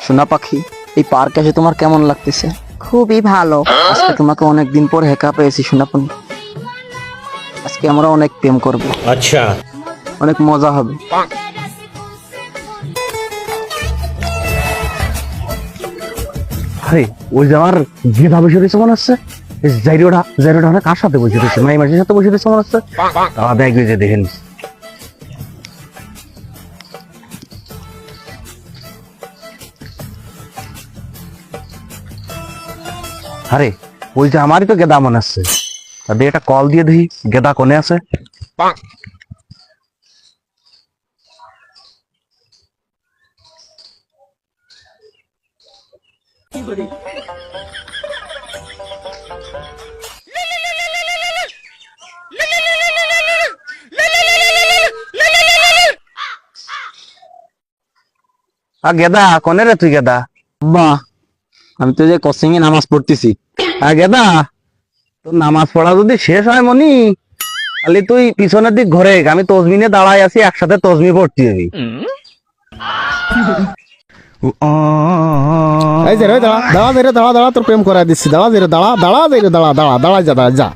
সোনা পাখি, এই পার্কে এসে তোমার কেমন লাগতেছে? খুবই ভালো। আজকে তোমাকে অনেকদিন পর একা পেয়েছি সোনাপনি। আজকে আমরা অনেক প্রেম করব, अच्छा অনেক মজা হবে। আরে ওই যে আমার গেদা বসে রয়েছে মনে হচ্ছে, জাইরোটা মানে কার সাথে বসে রয়েছে? মাই মাসির সাথে বসে রয়েছে মনে হচ্ছে। তারা দেখবে যে দেখে নিস। আরে ওই যে আমারই তো গেদা মনে হচ্ছে, তাদের একটা কল দিয়ে দেখি গেদা কোনে আছে। গেদা কোনে রে তুই? গেদা বা, আমি তো যে কোচিং এ নামাজ পড়তেছি। গেদা, তোর নামাজ পড়া যদি শেষ হয় মনি, তাহলে তুই পিছনের দিক ঘরে আমি তসমিনে দাঁড়াই আছি, একসাথে তসমি পড়তে হবি। এই যে রে দাঁড়া দাঁড়া রে দাঁড়া দাঁড়া তোর প্রেম করাই দিচ্ছি। দাঁড়া রে দাঁড়া দাঁড়া রে দাঁড়া দাঁড়া দাঁড়া যা দাঁড়া যা